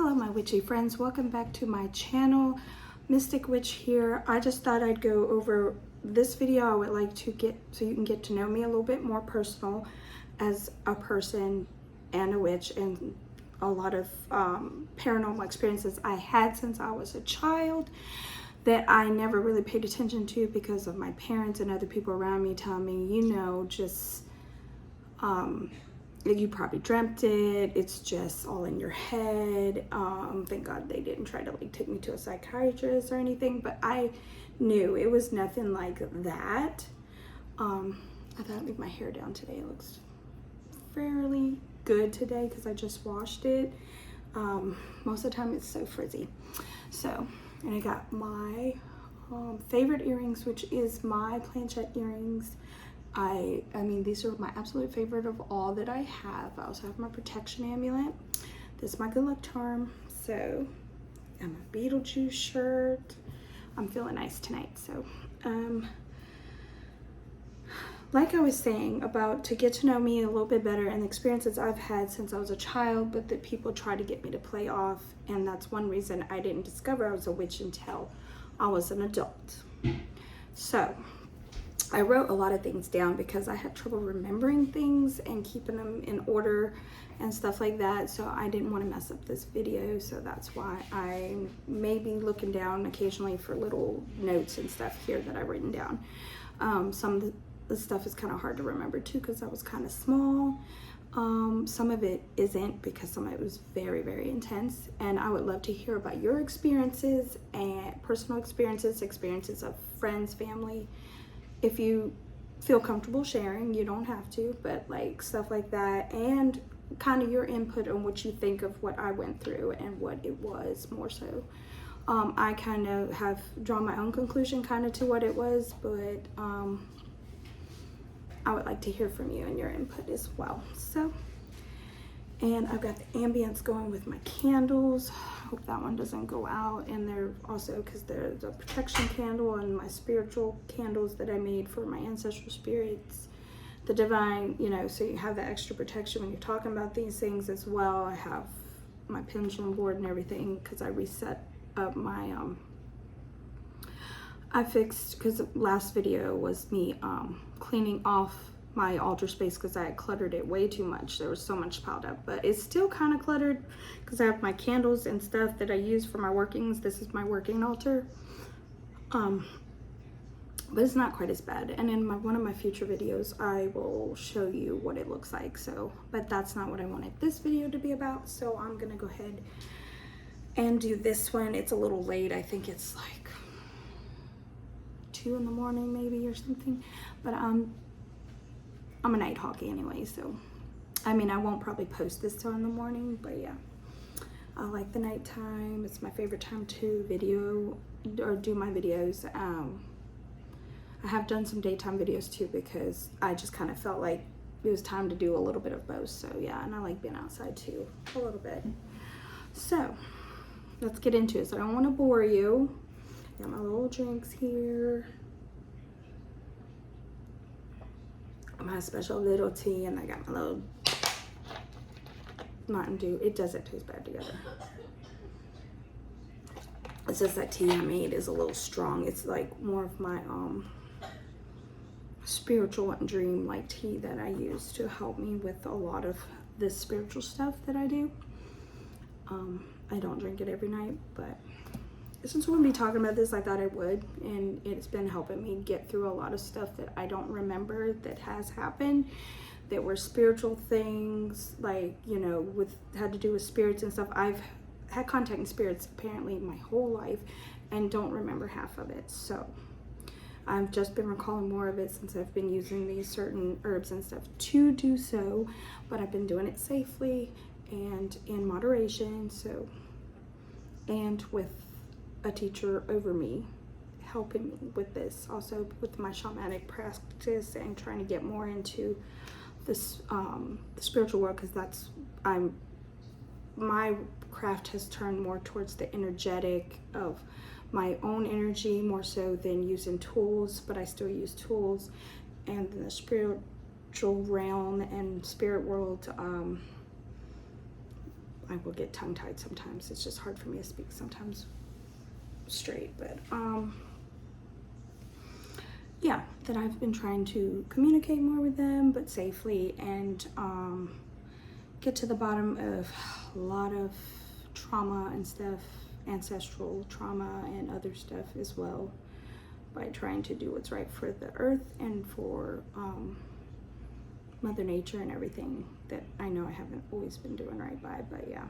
Hello my witchy friends, welcome back to my channel. Mystic Witch here. I just thought I'd go over this video. I would like to get so you can get to know me a little bit more personal as a person and a witch, and a lot of paranormal experiences I had since I was a child that I never really paid attention to because of my parents and other people around me telling me, you know, just you probably dreamt it, it's just all in your head. Thank God they didn't try to like take me to a psychiatrist or anything, but I knew it was nothing like that. I thought I'd leave my hair down today. It looks fairly good today because I just washed it. Most of the time it's so frizzy. So, and I got my favorite earrings, which is my planchette earrings. I mean, these are my absolute favorite of all that I have. I also have my protection amulet. This is my good luck charm. So, and my Beetlejuice shirt. I'm feeling nice tonight. So, like I was saying about to get to know me a little bit better and the experiences I've had since I was a child, but that people try to get me to play off. And that's one reason I didn't discover I was a witch until I was an adult. So, I wrote a lot of things down because I had trouble remembering things and keeping them in order and stuff like that. So I didn't want to mess up this video. So that's why I may be looking down occasionally for little notes and stuff here that I've written down. Some of the stuff is kind of hard to remember too because I was kind of small. Some of it isn't because some of it was very, very intense. And I would love to hear about your experiences and personal experiences of friends, family. If you feel comfortable sharing, you don't have to, but like stuff like that, and kind of your input on what you think of what I went through and what it was more so. I kind of have drawn my own conclusion kind of to what it was, but I would like to hear from you and your input as well. So, and I've got the ambience going with my candles. Hope that one doesn't go out. And they're also, because there's a protection candle and my spiritual candles that I made for my ancestral spirits, the divine, you know, so you have that extra protection when you're talking about these things as well. I have my pendulum board and everything because I reset up my I fixed, because last video was me cleaning off my altar space because I had cluttered it way too much. There was so much piled up, but it's still kind of cluttered because I have my candles and stuff that I use for my workings. This is my working altar, but it's not quite as bad. And in one of my future videos I will show you what it looks like. So, but that's not what I wanted this video to be about, so I'm gonna go ahead and do this one. It's a little late. I think it's like 2 in the morning maybe or something, but I'm a night hawk anyway, so I mean I won't probably post this till in the morning, but yeah, I like the nighttime. It's my favorite time to video or do my videos. I have done some daytime videos too because I just kind of felt like it was time to do a little bit of both. So yeah, and I like being outside too a little bit. So let's get into it. So I don't want to bore you. Got my little drinks here, my special little tea, and I got my little Mountain Dew. It doesn't taste bad together. It's just that tea I made is a little strong. It's like more of my spiritual and dream like tea that I use to help me with a lot of this spiritual stuff that I do. I don't drink it every night, but since we're gonna be talking about this, I thought I would, and it's been helping me get through a lot of stuff that I don't remember that has happened, that were spiritual things, like, you know, had to do with spirits and stuff. I've had contact with spirits apparently my whole life and don't remember half of it. So I've just been recalling more of it since I've been using these certain herbs and stuff to do so, but I've been doing it safely and in moderation. So, and with a teacher over me helping me with this, also with my shamanic practice and trying to get more into this the spiritual world, because that's my craft has turned more towards the energetic of my own energy more so than using tools, but I still use tools. And in the spiritual realm and spirit world, I will get tongue-tied sometimes. It's just hard for me to speak sometimes straight, but yeah, that I've been trying to communicate more with them, but safely, and get to the bottom of a lot of trauma and stuff, ancestral trauma and other stuff as well, by trying to do what's right for the earth and for Mother Nature and everything that I know I haven't always been doing right by, but yeah.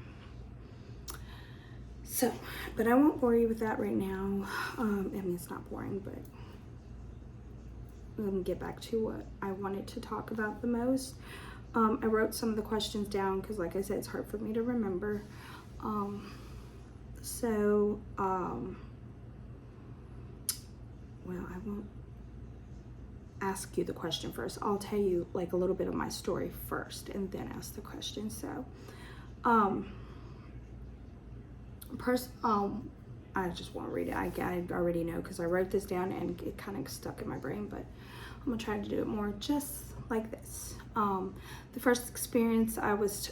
So, but I won't bore you with that right now. I mean, it's not boring, but let me get back to what I wanted to talk about the most. I wrote some of the questions down because, like I said, it's hard for me to remember. Well, I won't ask you the question first. I'll tell you like a little bit of my story first and then ask the question. So, I just won't read it. I already know because I wrote this down and it kind of stuck in my brain, but I'm gonna try to do it more just like this. The first experience I was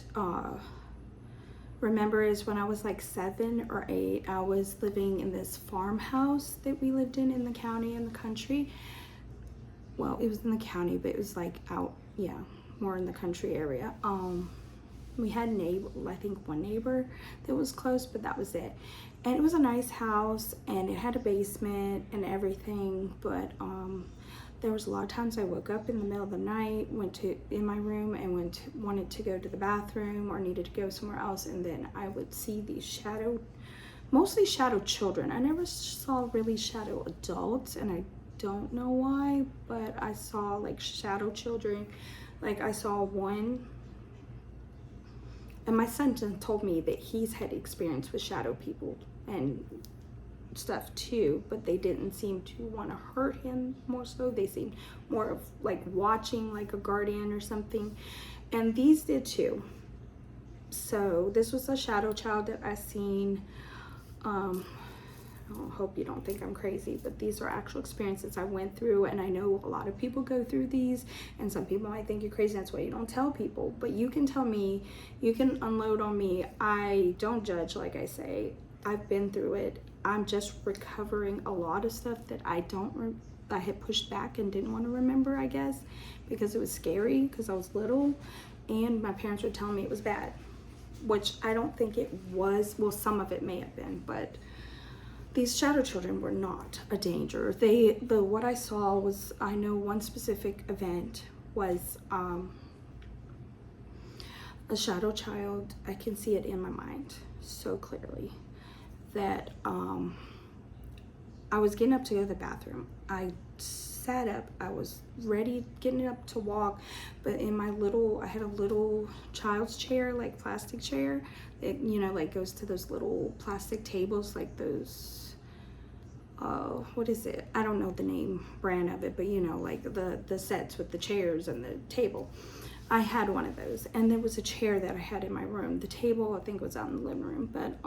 remember is when I was like 7 or 8. I was living in this farmhouse that we lived in the county, in the country. Well, it was in the county, but it was like out, yeah, more in the country area. We had I think one neighbor that was close, but that was it. And it was a nice house, and it had a basement and everything, but there was a lot of times I woke up in the middle of the night, in my room and wanted to go to the bathroom or needed to go somewhere else, and then I would see these mostly shadow children. I never saw really shadow adults, and I don't know why, but I saw like shadow children. Like I saw one, and my son just told me that he's had experience with shadow people and stuff too, but they didn't seem to want to hurt him more so. They seemed more of like watching, like a guardian or something, and these did too. So this was a shadow child that I seen. I hope you don't think I'm crazy, but these are actual experiences I went through, and I know a lot of people go through these, and some people might think you're crazy. That's why you don't tell people, but you can tell me, you can unload on me. I don't judge. Like I say, I've been through it. I'm just recovering a lot of stuff that I had pushed back and didn't want to remember, I guess, because it was scary because I was little, and my parents were telling me it was bad, which I don't think it was. Well, some of it may have been, but these shadow children were not a danger. What I saw was, I know one specific event was a shadow child. I can see it in my mind so clearly that I was getting up to go to the bathroom. I sat up, I was ready, getting up to walk, but I had a little child's chair, like plastic chair, that, you know, like goes to those little plastic tables, like those, what is it? I don't know the name brand of it, but you know, like the sets with the chairs and the table. I had one of those, and there was a chair that I had in my room. The table, I think, was out in the living room, but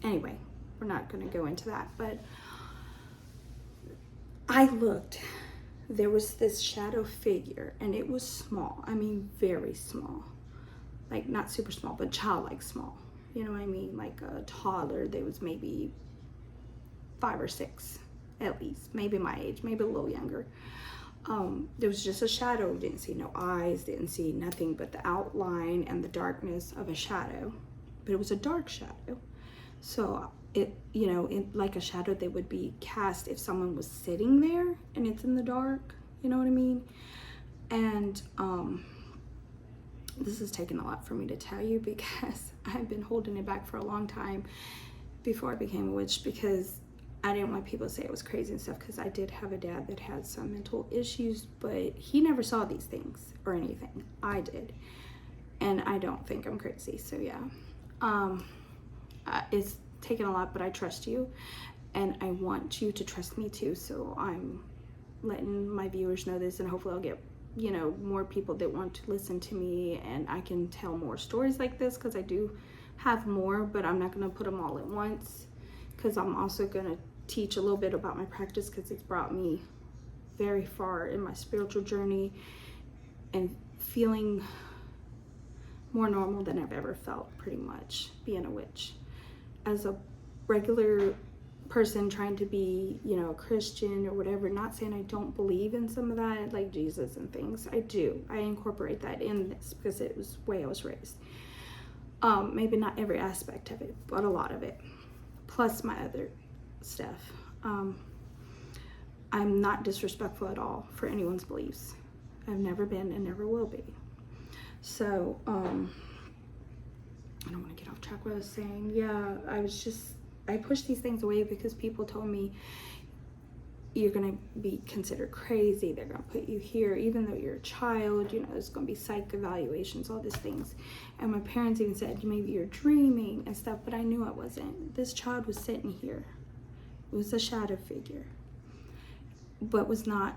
anyway, we're not going to go into that, but I looked, there was this shadow figure, and it was small. I mean, very small, like not super small, but childlike small, you know what I mean? Like a toddler that was maybe 5 or 6 at least, maybe my age, maybe a little younger. There was just a shadow. Didn't see no eyes, didn't see nothing but the outline and the darkness of a shadow, but it was a dark shadow. So it, you know, like a shadow that would be cast if someone was sitting there and it's in the dark, you know what I mean? And this is taking a lot for me to tell you because I've been holding it back for a long time before I became a witch, because I didn't want people to say it was crazy and stuff, because I did have a dad that had some mental issues, but he never saw these things or anything. I did, and I don't think I'm crazy. So yeah, it's taken a lot, but I trust you, and I want you to trust me too. So I'm letting my viewers know this, and hopefully I'll get, you know, more people that want to listen to me, and I can tell more stories like this, because I do have more, but I'm not going to put them all at once, because I'm also going to teach a little bit about my practice, because it's brought me very far in my spiritual journey and feeling more normal than I've ever felt, pretty much, being a witch. As a regular person trying to be, you know, a Christian or whatever, not saying I don't believe in some of that, like Jesus and things. I do. I incorporate that in this because it was the way I was raised. Maybe not every aspect of it, but a lot of it. Plus my other stuff. I'm not disrespectful at all for anyone's beliefs. I've never been and never will be. So, I don't want to get off track what I was saying. Yeah, I pushed these things away because people told me you're going to be considered crazy. They're going to put you here, even though you're a child, you know, there's going to be psych evaluations, all these things. And my parents even said, maybe you're dreaming and stuff, but I knew I wasn't. This child was sitting here. It was a shadow figure, but was not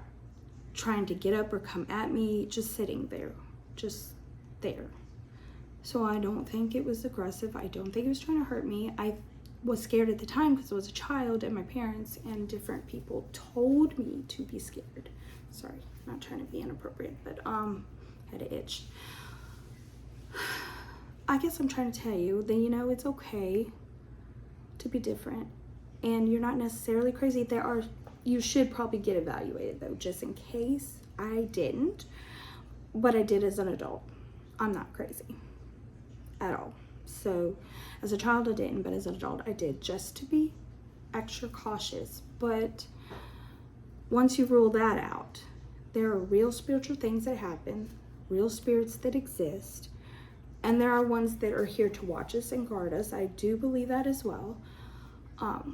trying to get up or come at me, just sitting there, just there. So I don't think it was aggressive. I don't think it was trying to hurt me. I was scared at the time because I was a child, and my parents and different people told me to be scared. Sorry, not trying to be inappropriate, but had an itch. I guess I'm trying to tell you that, you know, it's okay to be different, and you're not necessarily crazy. You should probably get evaluated though, just in case. I didn't, but I did as an adult. I'm not crazy at all. So as a child I didn't, but as an adult I did, just to be extra cautious. But once you rule that out, there are real spiritual things that happen, real spirits that exist, and there are ones that are here to watch us and guard us. I do believe that as well,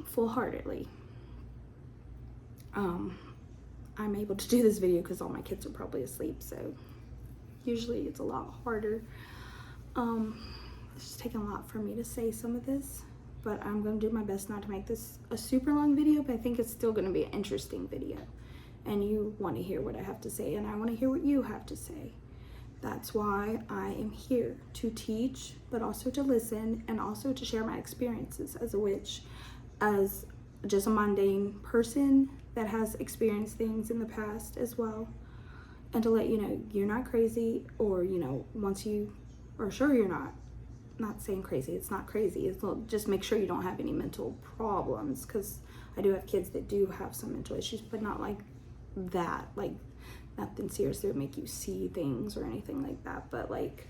full-heartedly. I'm able to do this video because all my kids are probably asleep, so usually it's a lot harder. It's just taking a lot for me to say some of this, but I'm going to do my best not to make this a super long video, but I think it's still going to be an interesting video, and you want to hear what I have to say, and I want to hear what you have to say. That's why I am here, to teach, but also to listen, and also to share my experiences as a witch, as just a mundane person that has experienced things in the past as well, and to let you know you're not crazy, or, you know, once you are sure you're not saying crazy, it's not crazy, it's just make sure you don't have any mental problems, because I do have kids that do have some mental issues, but not like that, like nothing serious that would make you see things or anything like that. But like,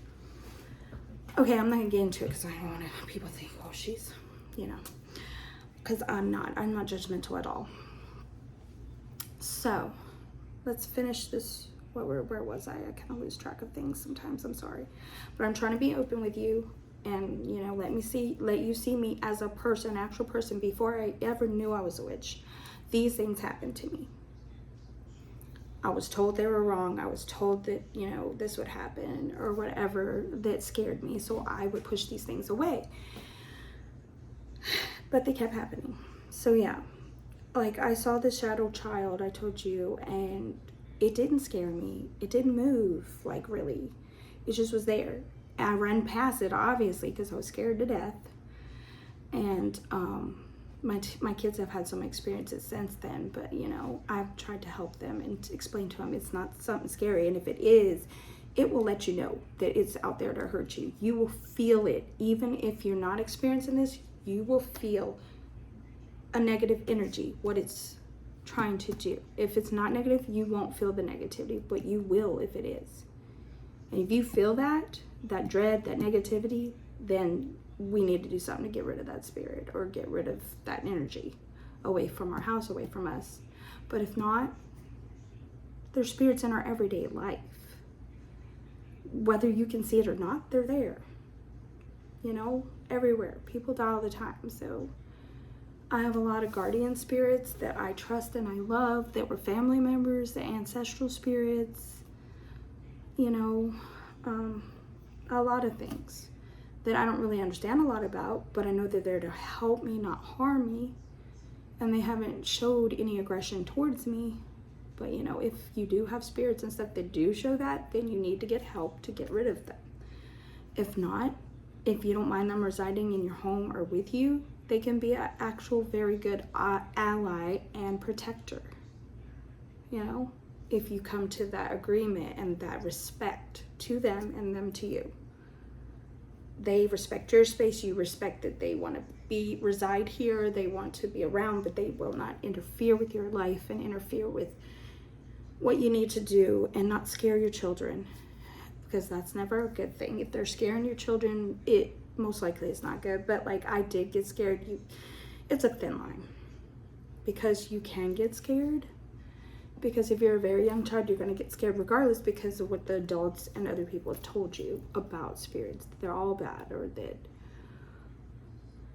okay, I'm not gonna get into it because I don't want people to think, oh, she's, you know, because I'm not judgmental at all. So let's finish this. Where was I kind of lose track of things sometimes, I'm sorry, but I'm trying to be open with you, and, you know, let you see me as a person, actual person. Before I ever knew I was a witch, these things happened to me. I was told they were wrong. I was told that, you know, this would happen or whatever, that scared me, so I would push these things away, but they kept happening. So yeah, like, I saw the shadow child, I told you, and it didn't scare me. It didn't move, like, really. It just was there. I ran past it, obviously, because I was scared to death. And my kids have had some experiences since then, but, you know, I've tried to help them and to explain to them it's not something scary. And if it is, it will let you know that it's out there to hurt you. You will feel it. Even if you're not experiencing this, you will feel a negative energy, what it's trying to do. If it's not negative, you won't feel the negativity, but you will if it is. And if you feel that dread, that negativity, then we need to do something to get rid of that spirit, or get rid of that energy away from our house, away from us. But if not, there's spirits in our everyday life. Whether you can see it or not, they're there. You know, everywhere. People die all the time. So I have a lot of guardian spirits that I trust and I love, that were family members, the ancestral spirits, you know, a lot of things that I don't really understand a lot about, but I know they're there to help me, not harm me, and they haven't showed any aggression towards me. But, you know, if you do have spirits and stuff that do show that, then you need to get help to get rid of them. If not, if you don't mind them residing in your home or with you, they can be an actual very good ally and protector, you know, if you come to that agreement and that respect to them and them to you. they respect your space, you respect that they want to reside here, they want to be around, but they will not interfere with your life and interfere with what you need to do, and not scare your children, because that's never a good thing. If they're scaring your children, it most likely is not good. But like, I did get scared. It's a thin line, because you can get scared, because if you're a very young child, you're going to get scared regardless, because of what the adults and other people have told you about spirits. They're all bad, or that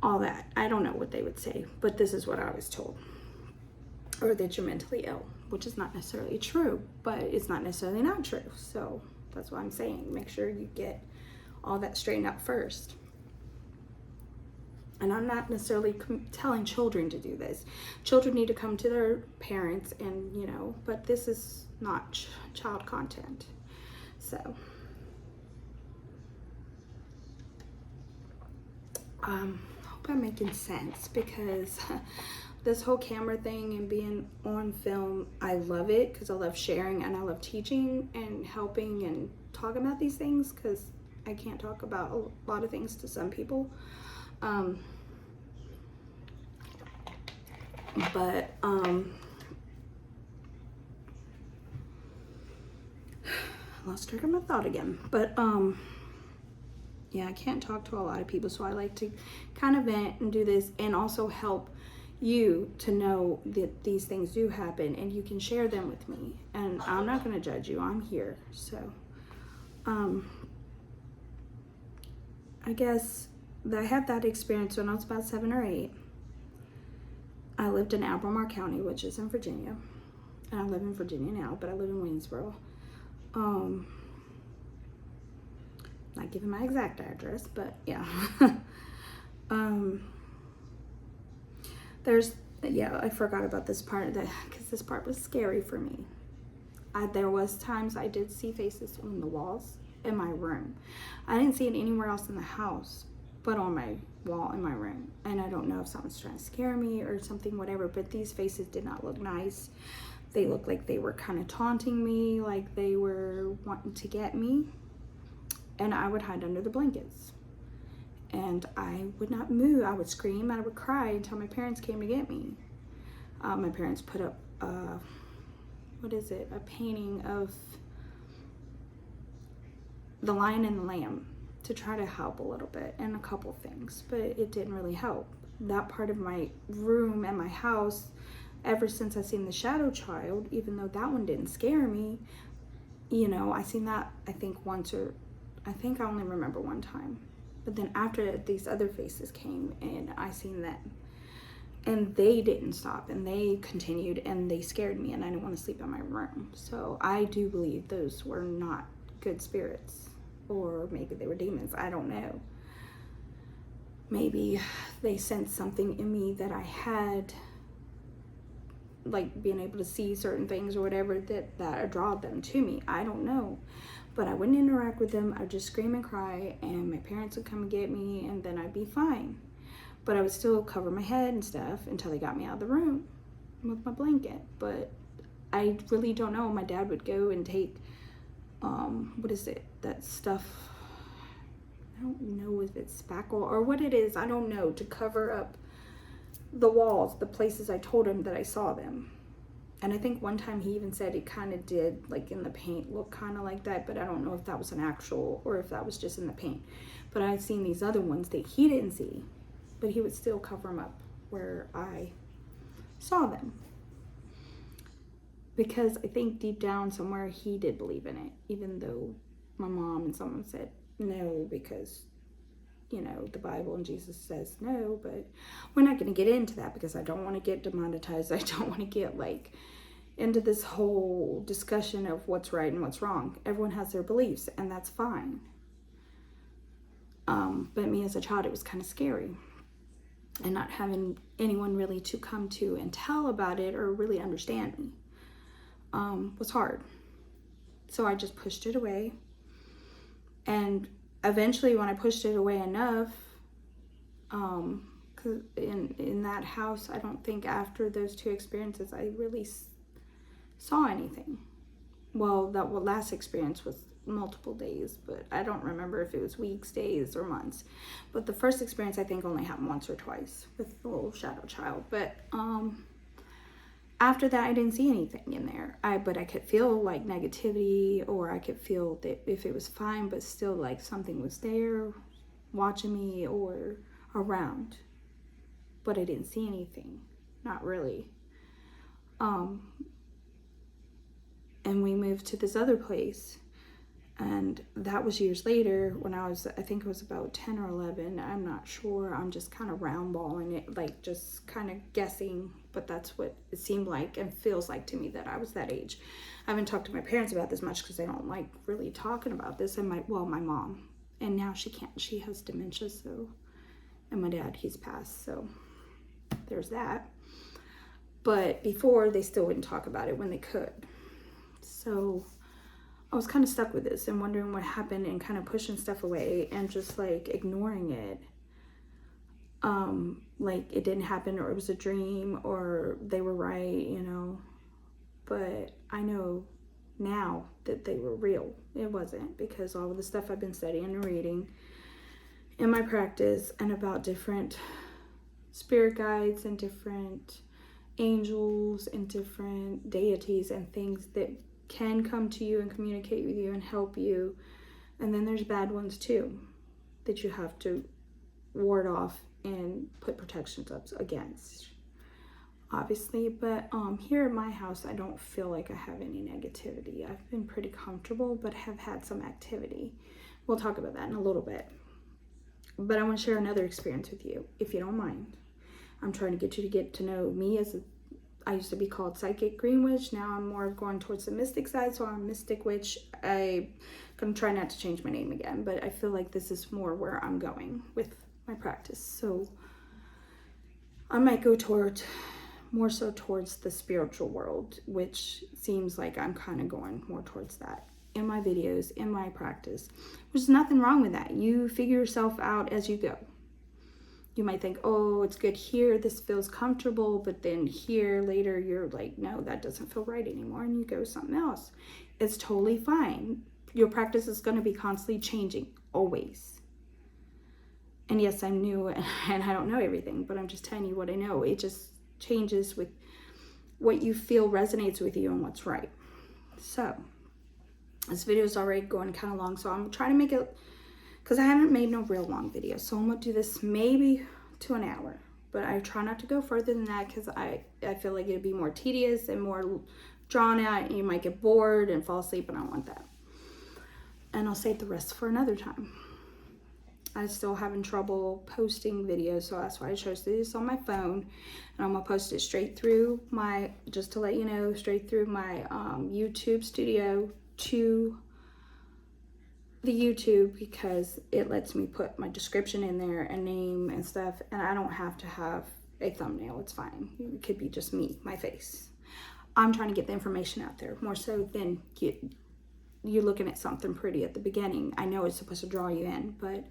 all that. I don't know what they would say, but this is what I was told. Or that you're mentally ill, which is not necessarily true, but it's not necessarily not true. So that's what I'm saying. Make sure you get all that straightened out first. And I'm not necessarily telling children to do this. Children need to come to their parents, and but this is not child content. So hope I'm making sense, because this whole camera thing and being on film, I love it, because I love sharing and I love teaching and helping and talking about these things, because I can't talk about a lot of things to some people. But lost track of my thought again. But yeah, I can't talk to a lot of people, so I like to kind of vent and do this, and also help you to know that these things do happen, and you can share them with me, and I'm not going to judge you. I'm here. So I guess I had that experience when I was about 7 or 8. I lived in Albemarle County, which is in Virginia, and I live in Virginia now, but I live in Waynesboro. Not giving my exact address, but yeah. I forgot about this part, because this part was scary for me. There was times I did see faces on the walls in my room. I didn't see it anywhere else in the house, but on my wall in my room. And I don't know if someone's trying to scare me or something, whatever, but these faces did not look nice. They looked like they were kind of taunting me, like they were wanting to get me. And I would hide under the blankets. And I would not move. I would scream, I would cry until my parents came to get me. My parents put up, a painting of the Lion and the Lamb to try to help a little bit, and a couple things, but it didn't really help. That part of my room and my house, ever since I seen the Shadow Child, even though that one didn't scare me, I seen that, I think I only remember one time. But then after, these other faces came, and I seen them, and they didn't stop, and they continued, and they scared me, and I didn't want to sleep in my room. So I do believe those were not good spirits, or maybe they were demons. I don't know. Maybe they sensed something in me that I had, like being able to see certain things or whatever, that draw them to me. I don't know. But I wouldn't interact with them. I'd just scream and cry, and my parents would come and get me, and then I'd be fine. But I would still cover my head and stuff until they got me out of the room with my blanket. But I really don't know. My dad would go and take, that stuff, I don't know if it's spackle or what it is, I don't know, to cover up the walls, the places I told him that I saw them. And I think one time he even said it kind of did, like in the paint, look kind of like that, but I don't know if that was an actual, or if that was just in the paint. But I'd seen these other ones that he didn't see, but he would still cover them up where I saw them. Because I think deep down somewhere he did believe in it, even though my mom and someone said no, because the Bible and Jesus says no. But we're not going to get into that, because I don't want to get demonetized. I don't want to get into this whole discussion of what's right and what's wrong. Everyone has their beliefs, and that's fine. But me as a child, it was kind of scary, and not having anyone really to come to and tell about it or really understand me was hard. So I just pushed it away. And eventually, when I pushed it away enough, because in that house, I don't think after those 2 experiences I really saw anything. Well, that last experience was multiple days, but I don't remember if it was weeks, days, or months. But the first experience I think only happened once or twice with the little shadow child. But after that, I didn't see anything in there. But I could feel like negativity, or I could feel that if it was fine, but still like something was there watching me or around. But I didn't see anything, not really. And we moved to this other place, and that was years later when I think it was about 10 or 11. I'm not sure. I'm just kind of roundballing it, like just kind of guessing, but that's what it seemed like and feels like to me that I was that age. I haven't talked to my parents about this much because they don't like really talking about this. And my mom, and now she can't. She has dementia, so, and my dad, he's passed, so there's that. But before, they still wouldn't talk about it when they could. So I was kind of stuck with this and wondering what happened and kind of pushing stuff away and just like ignoring it. Like it didn't happen, or it was a dream, or they were right, you know. But I know now that they were real. It wasn't, because all of the stuff I've been studying and reading in my practice and about different spirit guides and different angels and different deities and things that can come to you and communicate with you and help you. And then there's bad ones too that you have to ward off and put protections up against, obviously. But here at my house, I don't feel like I have any negativity. I've been pretty comfortable, but have had some activity. We'll talk about that in a little bit. But I want to share another experience with you, if you don't mind. I'm trying to get you to get to know me I used to be called Psychic Green Witch. Now I'm more going towards the mystic side, so I'm Mystic Witch. I'm going to try not to change my name again, but I feel like this is more where I'm going with my practice. So I might go more so towards the spiritual world, which seems like I'm kind of going more towards that in my videos, in my practice. There's nothing wrong with that. You figure yourself out as you go. You might think, oh, it's good here, this feels comfortable, but then here later you're like, no, that doesn't feel right anymore, and you go something else. It's totally fine. Your practice is going to be constantly changing, always. And yes, I'm new and I don't know everything, but I'm just telling you what I know. It just changes with what you feel resonates with you and what's right. So this video is already going kind of long, so I'm trying to make it, because I haven't made no real long videos, so I'm going to do this maybe to an hour. But I try not to go further than that, because I feel like it'd be more tedious and more drawn out, and you might get bored and fall asleep, and I don't want that. And I'll save the rest for another time. I'm still having trouble posting videos, so that's why I chose to do this on my phone. And I'm going to post it straight through just to let you know, straight through my YouTube studio to the YouTube, because it lets me put my description in there and name and stuff, and I don't have to have a thumbnail. It's fine. It could be just me, my face. I'm trying to get the information out there more so than you're looking at something pretty at the beginning. I know it's supposed to draw you in, but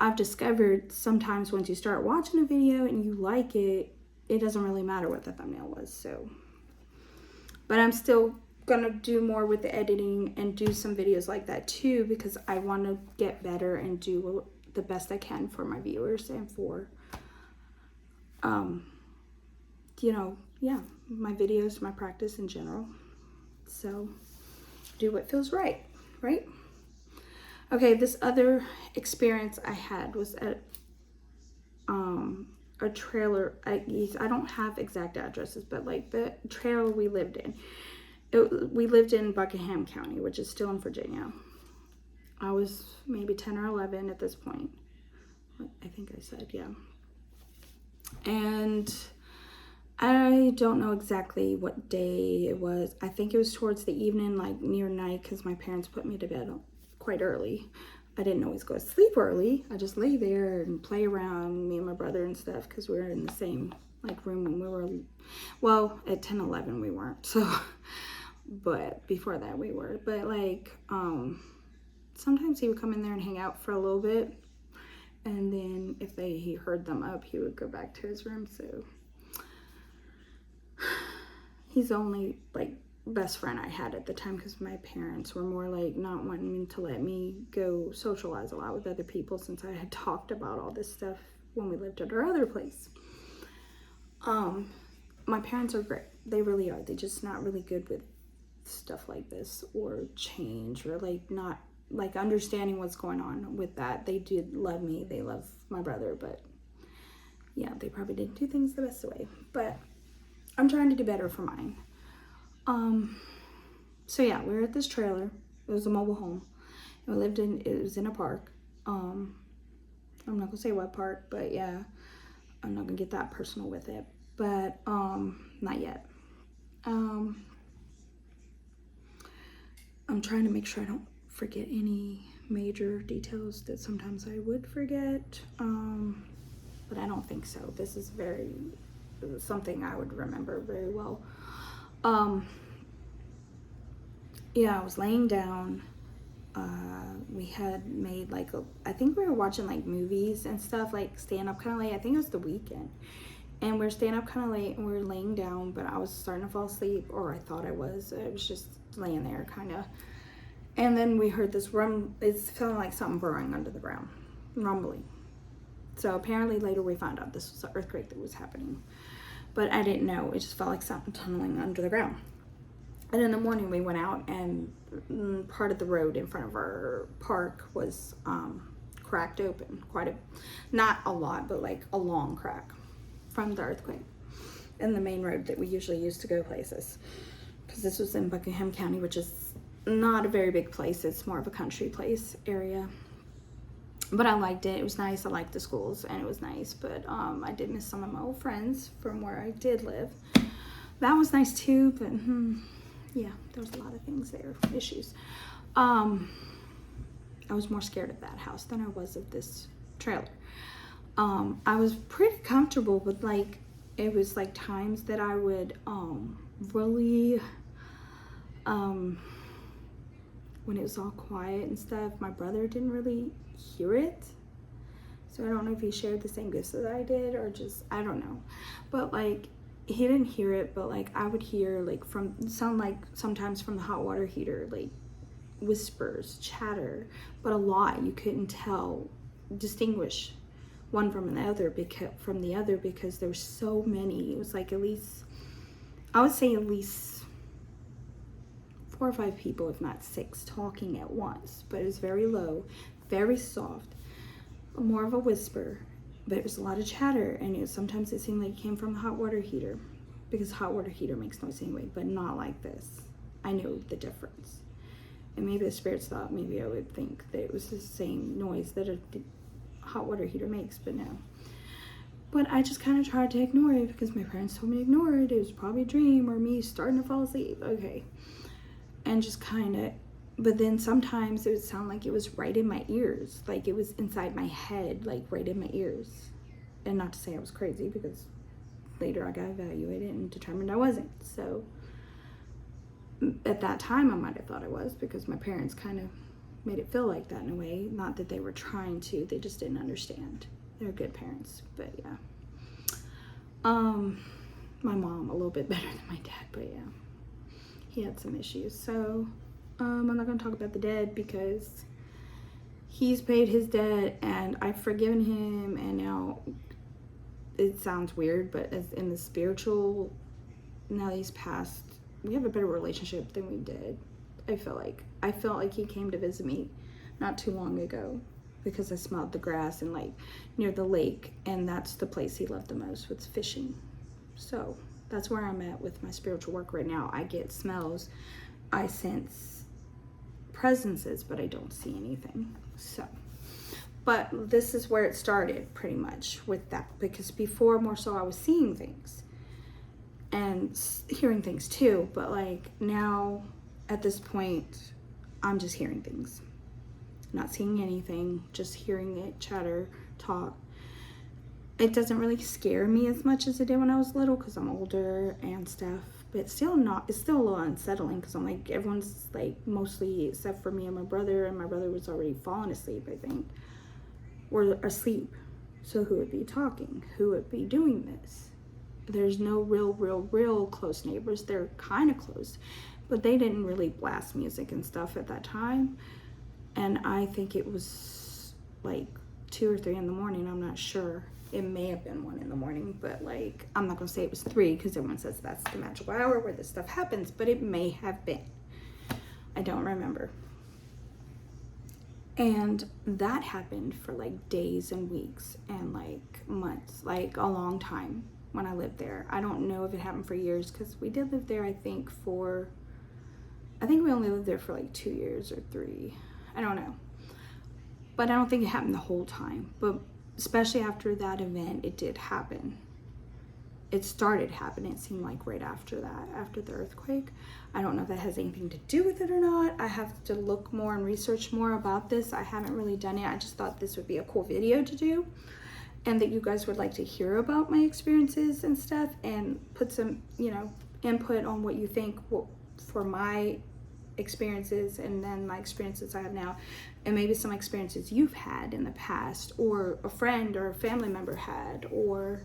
I've discovered sometimes once you start watching a video and you like it, it doesn't really matter what the thumbnail was. So, but I'm still gonna do more with the editing and do some videos like that too, because I want to get better and do the best I can for my viewers and for my videos, my practice in general. So do what feels right. Okay, this other experience I had was at a trailer. I don't have exact addresses, but like the trailer we lived in. We lived in Buckingham County, which is still in Virginia. I was maybe 10 or 11 at this point. I think I said, yeah. And I don't know exactly what day it was. I think it was towards the evening, like near night, because my parents put me to bed quite early. I didn't always go to sleep early. I just lay there and play around, me and my brother and stuff, because we were in the same room when we were, well, at 10, 11 we weren't, so... But before that we were. But sometimes he would come in there and hang out for a little bit, and then if he heard them up, he would go back to his room. So he's only best friend I had at the time, because my parents were more like not wanting to let me go socialize a lot with other people since I had talked about all this stuff when we lived at our other place. My parents are great. They really are. They're just not really good with stuff like this or change, or like not like understanding what's going on with that. They did love me. They love my brother, but yeah, they probably didn't do things the best way. But I'm trying to do better for mine. So yeah, we were at this trailer. It was a mobile home. And it was in a park. I'm not gonna say what park, but yeah, I'm not gonna get that personal with it. But not yet. I'm trying to make sure I don't forget any major details that sometimes I would forget. But I don't think so. This is something I would remember very well. Yeah, I was laying down. We had made I think we were watching like movies and stuff, like staying up kind of late. I think it was the weekend. And we're staying up kind of late and we're laying down, but I was starting to fall asleep, or I thought I was. I was just laying there kind of. And then we heard this it's feeling like something burrowing under the ground, rumbling. So apparently later we found out this was an earthquake that was happening. But I didn't know. It just felt like something tunneling under the ground. And in the morning we went out, and part of the road in front of our park was cracked open. Not a lot, but like a long crack from the earthquake. And the main road that we usually use to go places. Because this was in Buckingham County, which is not a very big place. It's more of a country place area. But I liked it. It was nice. I liked the schools, and it was nice. But I did miss some of my old friends from where I did live. That was nice too, but yeah, there was a lot of things there, issues. I was more scared of that house than I was of this trailer. I was pretty comfortable, but like it was like times that I would really when it was all quiet and stuff, my brother didn't really hear it. So I don't know if he shared the same gifts that I did, or just, I don't know. But like, he didn't hear it, but like I would hear like sometimes from the hot water heater, like whispers, chatter, but a lot. You couldn't distinguish one from the other because there were so many. It was like I would say at least 4 or 5 people, if not 6, talking at once. But it was very low, very soft, more of a whisper. But it was a lot of chatter, and sometimes it seemed like it came from the hot water heater, because hot water heater makes noise anyway, but not like this. I knew the difference. And maybe the spirits thought maybe I would think that it was the same noise that a hot water heater makes, but no. But I just kind of tried to ignore it because my parents told me to ignore it. It was probably a dream or me starting to fall asleep. Okay. And just kind of, but then sometimes it would sound like it was right in my ears. Like it was inside my head, like right in my ears. And not to say I was crazy, because later I got evaluated and determined I wasn't. So at that time I might have thought I was, because my parents kind of made it feel like that in a way. Not that they were trying to, they just didn't understand. They're good parents, but yeah. My mom a little bit better than my dad, but yeah. He had some issues. So I'm not going to talk about the dead, because he's paid his debt and I've forgiven him, and now it sounds weird, but as in the spiritual, now he's passed, we have a better relationship than we did. I felt like he came to visit me not too long ago, because I smelled the grass and like near the lake, and that's the place he loved the most, was fishing. So that's where I'm at with my spiritual work right now. I get smells, I sense presences, but I don't see anything. So, but this is where it started pretty much with that, because before more so I was seeing things and hearing things too, but like now at this point I'm just hearing things, not seeing anything, just hearing it chatter, talk. It doesn't really scare me as much as it did when I was little, because I'm older and stuff, but it's still a little unsettling, because I'm like, everyone's like, mostly except for me and my brother was already falling asleep, I think, or asleep. So who would be talking? Who would be doing this? There's no real close neighbors. They're kind of close, but they didn't really blast music and stuff at that time. And I think it was like 2 or 3 in the morning. I'm not sure. It may have been 1 in the morning, but like, I'm not gonna say it was 3 because everyone says that's the magical hour where this stuff happens, but it may have been. I don't remember. And that happened for like days and weeks and like months, like a long time when I lived there. I don't know if it happened for years because we did live there, I think we only lived there for like 2 years or 3. I don't know. But I don't think it happened the whole time. But especially after that event, it did happen. It started happening, it seemed like right after that, after the earthquake. I don't know if that has anything to do with it or not. I have to look more and research more about this. I haven't really done it. I just thought this would be a cool video to do, and that you guys would like to hear about my experiences and stuff, and put some, you know, input on what you think for my experiences, and then my experiences I have now, and maybe some experiences you've had in the past, or a friend or a family member had, or,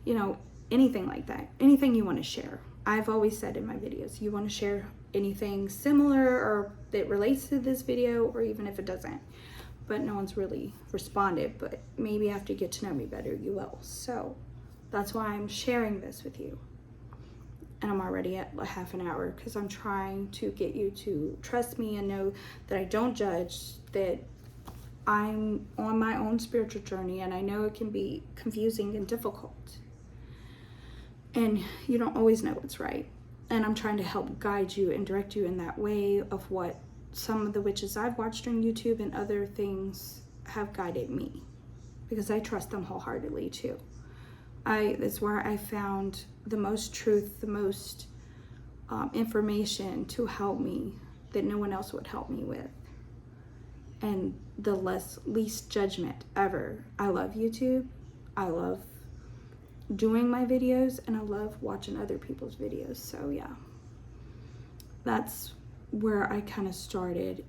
you know, anything like that. Anything you want to share. I've always said in my videos, you want to share anything similar or that relates to this video, or even if it doesn't. But no one's really responded, but maybe after you get to know me better, you will. So that's why I'm sharing this with you. And I'm already at a half an hour because I'm trying to get you to trust me and know that I don't judge, that I'm on my own spiritual journey, and I know it can be confusing and difficult. And you don't always know what's right. And I'm trying to help guide you and direct you in that way of what some of the witches I've watched on YouTube and other things have guided me, because I trust them wholeheartedly too. That's where I found the most truth, the most information to help me that no one else would help me with, and the least judgment ever. I love YouTube. I love doing my videos, and I love watching other people's videos. So yeah, that's where I kind of started.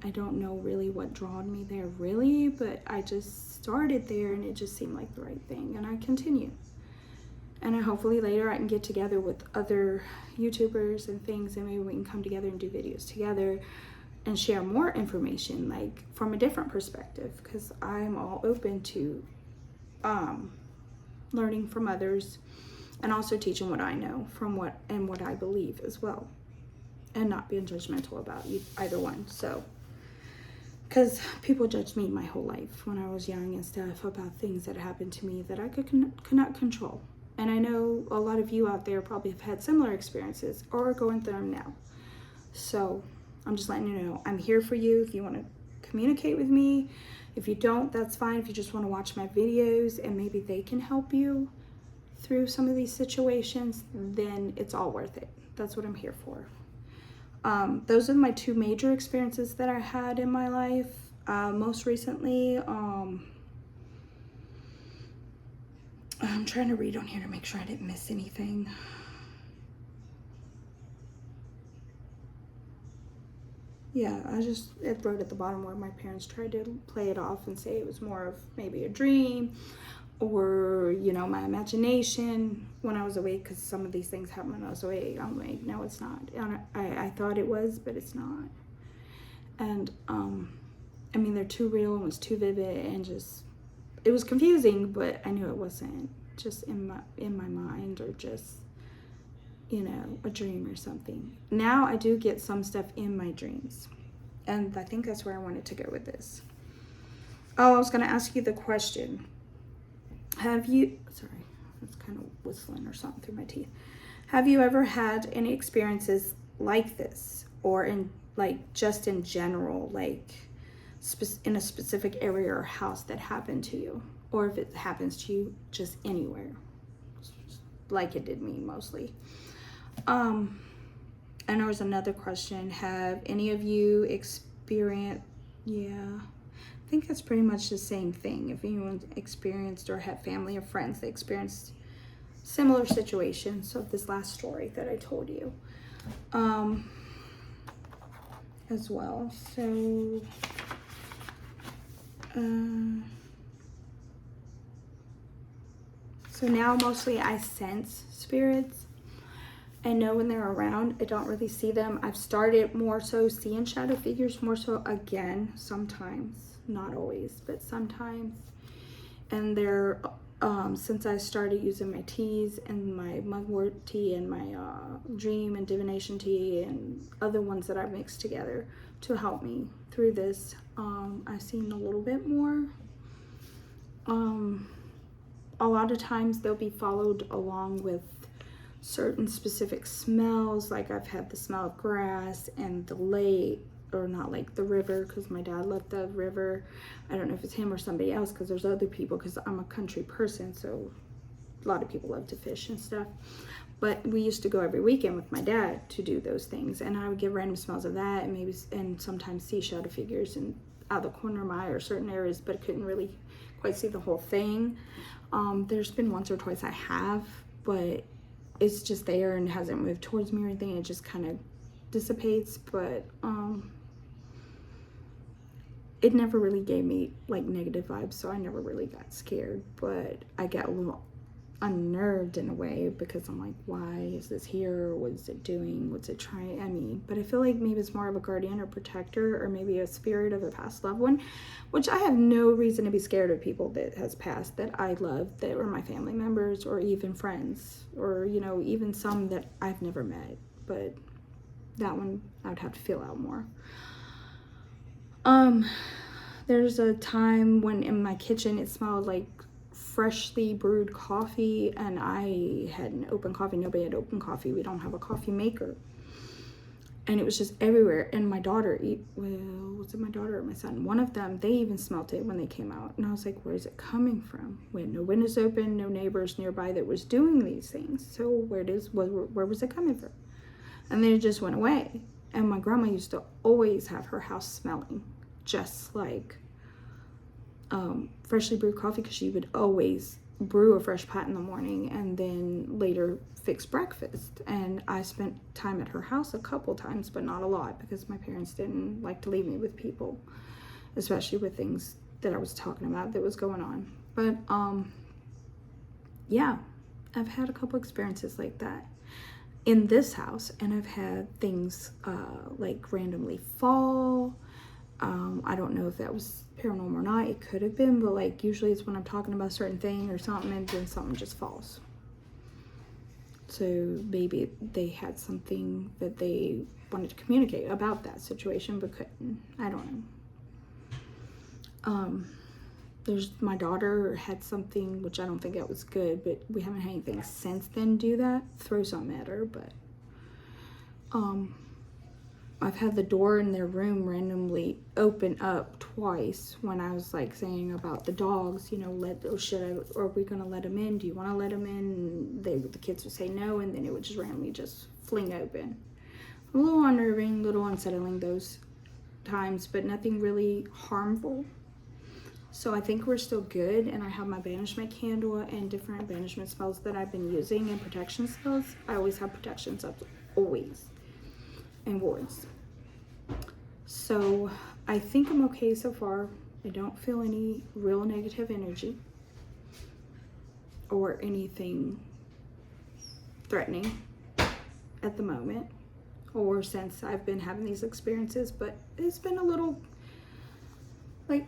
I don't know really what drawn me there really, but I just started there, and it just seemed like the right thing, and I continue. And hopefully later I can get together with other YouTubers and things, and maybe we can come together and do videos together and share more information, like from a different perspective, because I'm all open to learning from others, and also teaching what I know from what I believe as well, and not being judgmental about either one. So, because people judged me my whole life when I was young and stuff about things that happened to me that I could not control. And I know a lot of you out there probably have had similar experiences or are going through them now. So I'm just letting you know, I'm here for you if you want to communicate with me. If you don't, that's fine. If you just want to watch my videos and maybe they can help you through some of these situations, then it's all worth it. That's what I'm here for. Those are my 2 major experiences that I had in my life. Most recently, I'm trying to read on here to make sure I didn't miss anything. Yeah, it wrote at the bottom where my parents tried to play it off and say it was more of maybe a dream, or, you know, my imagination when I was awake, because some of these things happen when I was awake. I'm like, no, it's not. I thought it was, but it's not. And, I mean, they're too real and it was too vivid, and just, it was confusing, but I knew it wasn't just in my mind, or just, you know, a dream or something. Now I do get some stuff in my dreams, and I think that's where I wanted to go with this. Oh, I was going to ask you the question. Sorry, it's kind of whistling or something through my teeth. Have you ever had any experiences like this, or in just in general, like in a specific area or house that happened to you, or if it happens to you just anywhere, like it did me mostly? And there was another question. Have any of you experienced? Yeah, I think that's pretty much the same thing. If anyone's experienced or have family or friends that experienced similar situations of this last story that I told you, as well. So now mostly I sense spirits, I know when they're around. I don't really see them. I've started more so seeing shadow figures more so again sometimes, not always, but sometimes. And they're since I started using my teas and my mugwort tea and my dream and divination tea and other ones that I've mixed together to help me through this, I've seen a little bit more. A lot of times they'll be followed along with certain specific smells. Like I've had the smell of grass and the lake, or not like the river, because my dad loved the river. I don't know if it's him or somebody else, because there's other people, because I'm a country person, so a lot of people love to fish and stuff. But we used to go every weekend with my dad to do those things, and I would get random smells of that, and sometimes see shadow figures and out of the corner of my eye or certain areas, but couldn't really quite see the whole thing. There's been once or twice I have, but it's just there and hasn't moved towards me or anything. It just kind of dissipates, but it never really gave me like negative vibes, so I never really got scared. But I got a little unnerved in a way, because I'm like, why is this here? What is it doing? What's it trying? I mean, but I feel like maybe it's more of a guardian or protector, or maybe a spirit of a past loved one, which I have no reason to be scared of people that has passed that I love, that were my family members or even friends, or, you know, even some that I've never met. But that one I would have to feel out more. There's a time when in my kitchen it smelled like freshly brewed coffee, and I hadn't opened coffee. Nobody had opened coffee. We don't have a coffee maker. And it was just everywhere. And my daughter, was it my daughter or my son? One of them, they even smelt it when they came out. And I was like, where is it coming from? We had no windows open, no neighbors nearby that was doing these things. So where was it coming from? And then it just went away. And my grandma used to always have her house smelling just like freshly brewed coffee, because she would always brew a fresh pot in the morning and then later fix breakfast. And I spent time at her house a couple times, but not a lot, because my parents didn't like to leave me with people, especially with things that I was talking about that was going on. But yeah, I've had a couple experiences like that in this house, and I've had things like randomly fall. I don't know if that was paranormal or not. It could have been, but like usually it's when I'm talking about a certain thing or something, and then something just falls. So maybe they had something that they wanted to communicate about that situation, but couldn't. I don't know. There's my daughter had something, which I don't think that was good, but we haven't had anything since then do that. Throw something at her, but I've had the door in their room randomly open up twice when I was like saying about the dogs, you know, are we gonna let them in? Do you want to let them in? And the kids would say no, and then it would just randomly just fling open. A little unnerving, a little unsettling those times, but nothing really harmful. So I think we're still good, and I have my banishment candle and different banishment spells that I've been using, and protection spells. I always have protection spells, always, and wards. So I think I'm okay so far. I don't feel any real negative energy or anything threatening at the moment, or since I've been having these experiences, but it's been a little like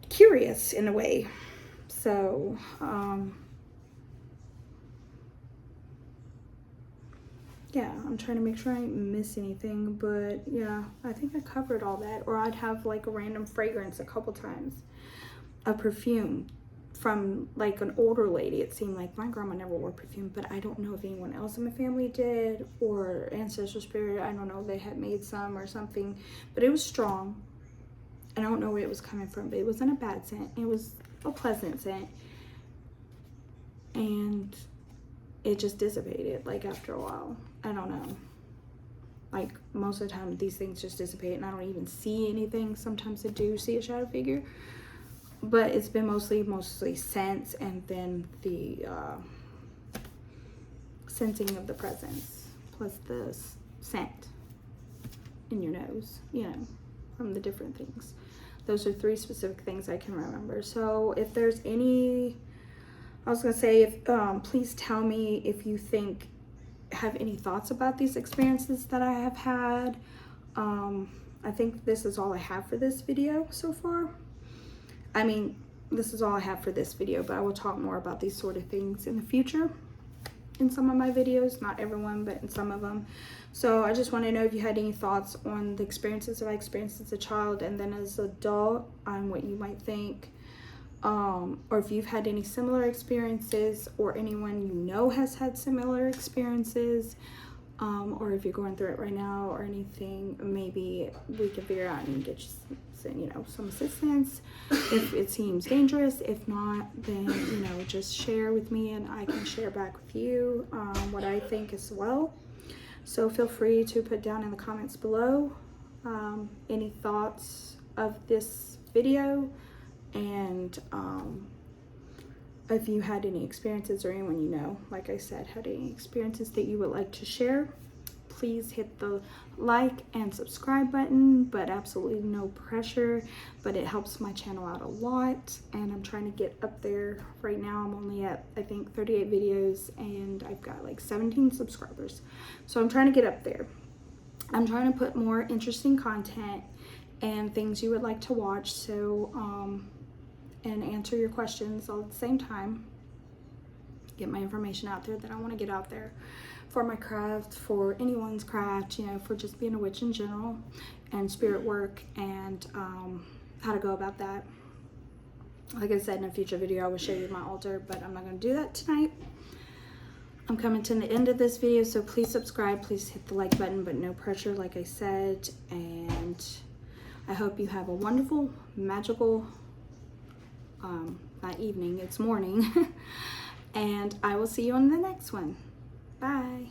curious in a way. So yeah, I'm trying to make sure I didn't miss anything, but yeah, I think I covered all that. Or I'd have like a random fragrance a couple times, a perfume from like an older lady. It seemed like my grandma never wore perfume, but I don't know if anyone else in my family did, or ancestral spirit, I don't know, they had made some or something, but it was strong. And I don't know where it was coming from, but it wasn't a bad scent. It was a pleasant scent. And it just dissipated, like, after a while. I don't know. Like, most of the time, these things just dissipate, and I don't even see anything. Sometimes I do see a shadow figure. But it's been mostly scents, and then the sensing of the presence, plus the scent in your nose, you know, from the different things. Those are 3 specific things I can remember. So if there's any, I was gonna say, if please tell me if you think have any thoughts about these experiences that I have had. I think this is all I have for this video so far. I mean, this is all I have for this video, but I will talk more about these sort of things in the future in some of my videos. Not everyone, but in some of them. So I just want to know if you had any thoughts on the experiences that I experienced as a child and then as an adult, on what you might think. Or if you've had any similar experiences, or anyone you know has had similar experiences, or if you're going through it right now or anything, maybe we can figure out and get you some assistance if it seems dangerous. If not, then just share with me and I can share back with you what I think as well. So feel free to put down in the comments below any thoughts of this video, and if you had any experiences, or anyone like I said, had any experiences that you would like to share. Please hit the like and subscribe button, but absolutely no pressure, but it helps my channel out a lot, and I'm trying to get up there. Right now I'm only at, I think, 38 videos and I've got like 17 subscribers, so I'm trying to get up there. I'm trying to put more interesting content and things you would like to watch, so and answer your questions all at the same time, get my information out there that I want to get out there for my craft, for anyone's craft, for just being a witch in general, and spirit work, and how to go about that. Like I said, in a future video I will show you my altar, but I'm not going to do that tonight. I'm coming to the end of this video, so please subscribe, please hit the like button, but no pressure, like I said, and I hope you have a wonderful, magical, not evening, it's morning, and I will see you on the next one. Bye.